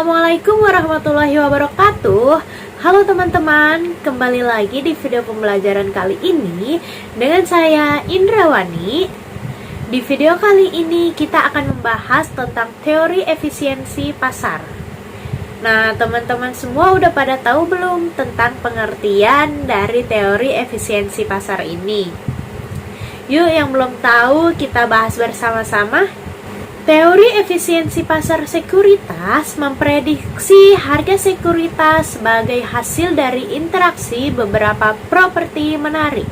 Assalamualaikum warahmatullahi wabarakatuh. Halo teman-teman, kembali lagi di video pembelajaran kali ini dengan saya Indrawani. Di video kali ini kita akan membahas tentang teori efisiensi pasar. Nah, teman-teman semua udah pada tahu belum tentang pengertian dari teori efisiensi pasar ini? Yuk, yang belum tahu kita bahas bersama-sama. Teori efisiensi pasar sekuritas memprediksi harga sekuritas sebagai hasil dari interaksi beberapa properti menarik.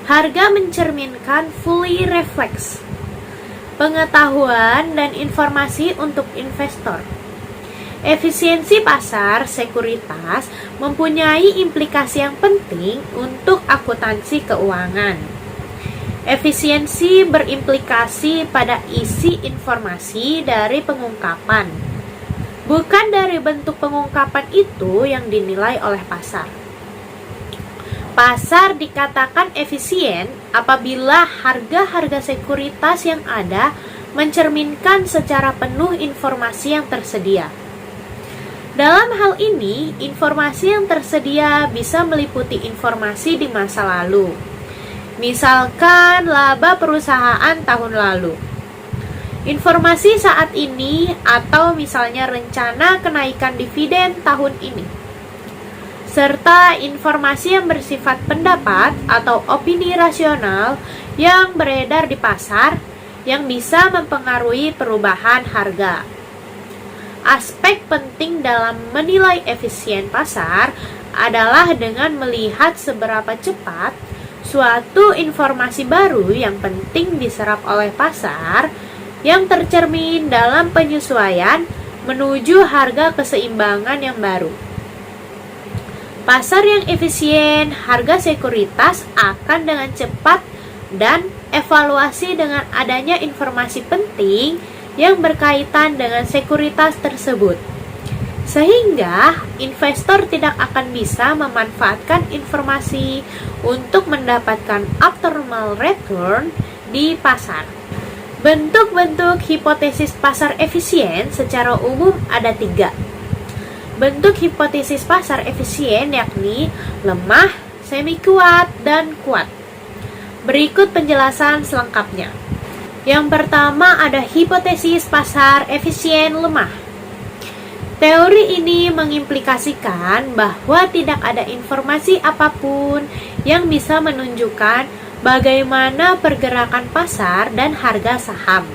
Harga mencerminkan fully reflects pengetahuan dan informasi untuk investor. Efisiensi pasar sekuritas mempunyai implikasi yang penting untuk akuntansi keuangan. Efisiensi berimplikasi pada isi informasi dari pengungkapan, bukan dari bentuk pengungkapan itu yang dinilai oleh pasar. Pasar dikatakan efisien apabila harga-harga sekuritas yang ada mencerminkan secara penuh informasi yang tersedia. Dalam hal ini, informasi yang tersedia bisa meliputi informasi di masa lalu. Misalkan laba perusahaan tahun lalu, informasi saat ini, atau misalnya rencana kenaikan dividen tahun ini, serta informasi yang bersifat pendapat atau opini rasional yang beredar di pasar yang bisa mempengaruhi perubahan harga. Aspek penting dalam menilai efisien pasar adalah dengan melihat seberapa cepat suatu informasi baru yang penting diserap oleh pasar yang tercermin dalam penyesuaian menuju harga keseimbangan yang baru. Pasar yang efisien, harga sekuritas akan dengan cepat dan evaluasi dengan adanya informasi penting yang berkaitan dengan sekuritas tersebut. Sehingga investor tidak akan bisa memanfaatkan informasi untuk mendapatkan abnormal return di pasar. Bentuk-bentuk hipotesis pasar efisien secara umum ada 3. Bentuk hipotesis pasar efisien yakni lemah, semi kuat, dan kuat. Berikut penjelasan selengkapnya. Yang pertama ada hipotesis pasar efisien lemah. Teori ini mengimplikasikan bahwa tidak ada informasi apapun yang bisa menunjukkan bagaimana pergerakan pasar dan harga saham.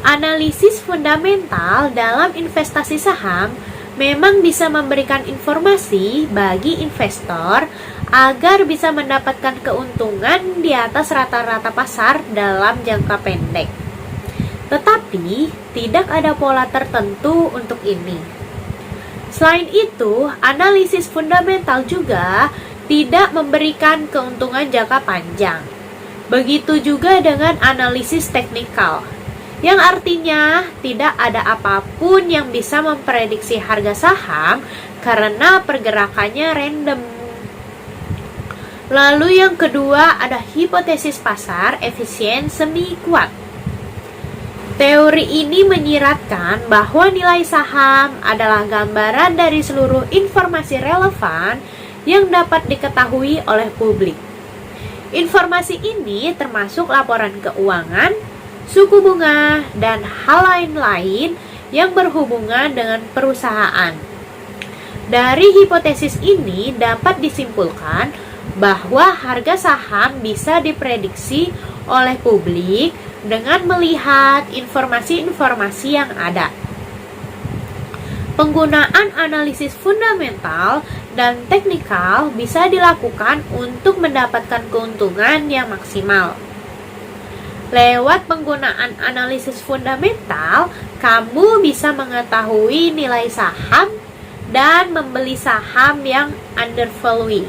Analisis fundamental dalam investasi saham memang bisa memberikan informasi bagi investor agar bisa mendapatkan keuntungan di atas rata-rata pasar dalam jangka pendek. Tetapi, tidak ada pola tertentu untuk ini. Selain itu, analisis fundamental juga tidak memberikan keuntungan jangka panjang. Begitu juga dengan analisis teknikal, yang artinya tidak ada apapun yang bisa memprediksi harga saham karena pergerakannya random. Lalu yang kedua ada hipotesis pasar efisien semi kuat. Teori ini menyiratkan bahwa nilai saham adalah gambaran dari seluruh informasi relevan yang dapat diketahui oleh publik. Informasi ini termasuk laporan keuangan, suku bunga, dan hal lain-lain yang berhubungan dengan perusahaan. Dari hipotesis ini dapat disimpulkan bahwa harga saham bisa diprediksi oleh publik dengan melihat informasi-informasi yang ada. Penggunaan analisis fundamental dan teknikal bisa dilakukan untuk mendapatkan keuntungan yang maksimal. Lewat penggunaan analisis fundamental, kamu bisa mengetahui nilai saham dan membeli saham yang undervalue.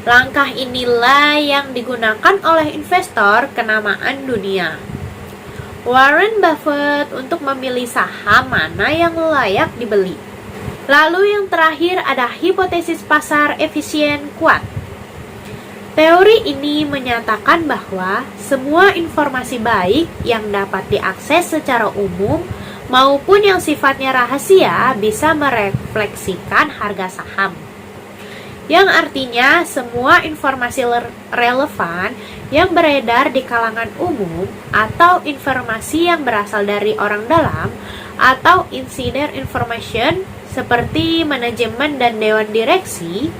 Langkah inilah yang digunakan oleh investor kenamaan dunia, Warren Buffett, untuk memilih saham mana yang layak dibeli. Lalu yang terakhir ada hipotesis pasar efisien kuat. Teori ini menyatakan bahwa semua informasi baik yang dapat diakses secara umum maupun yang sifatnya rahasia bisa merefleksikan harga saham. Yang artinya semua informasi relevan yang beredar di kalangan umum atau informasi yang berasal dari orang dalam atau insider information seperti manajemen dan dewan direksi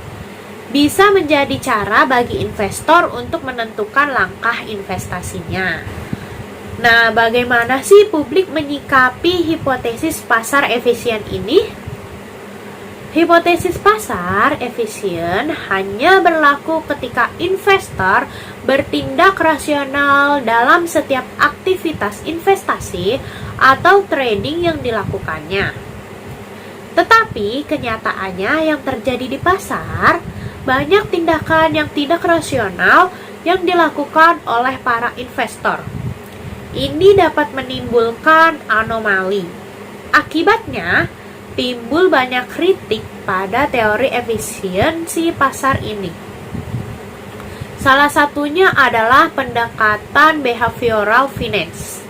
bisa menjadi cara bagi investor untuk menentukan langkah investasinya. Nah, bagaimana sih publik menyikapi hipotesis pasar efisien ini? Hipotesis pasar efisien hanya berlaku ketika investor bertindak rasional dalam setiap aktivitas investasi atau trading yang dilakukannya. Tetapi kenyataannya yang terjadi di pasar, banyak tindakan yang tidak rasional yang dilakukan oleh para investor. Ini dapat menimbulkan anomali. Akibatnya, timbul banyak kritik pada teori efisiensi pasar ini. Salah satunya adalah pendekatan behavioral finance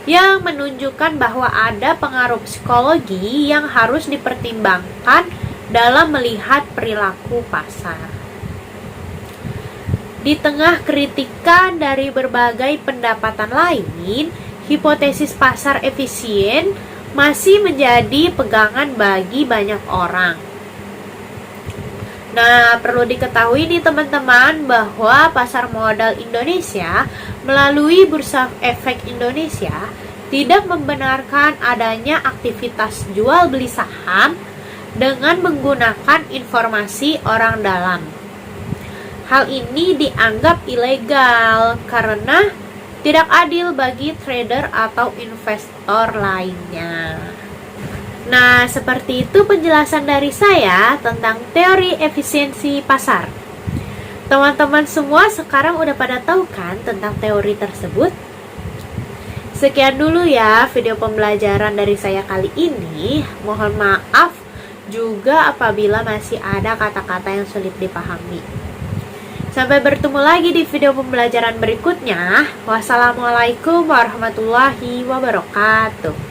yang menunjukkan bahwa ada pengaruh psikologi yang harus dipertimbangkan dalam melihat perilaku pasar. Di tengah kritikan dari berbagai pendapatan lain, hipotesis pasar efisien masih menjadi pegangan bagi banyak orang. Nah, perlu diketahui nih teman-teman bahwa pasar modal Indonesia melalui Bursa Efek Indonesia tidak membenarkan adanya aktivitas jual beli saham dengan menggunakan informasi orang dalam. Hal ini dianggap ilegal karena tidak adil bagi trader atau investor lainnya. Nah, seperti itu penjelasan dari saya tentang teori efisiensi pasar. Teman-teman semua sekarang udah pada tahu kan tentang teori tersebut? Sekian dulu ya video pembelajaran dari saya kali ini. Mohon maaf juga apabila masih ada kata-kata yang sulit dipahami. Sampai bertemu lagi di video pembelajaran berikutnya. Wassalamualaikum warahmatullahi wabarakatuh.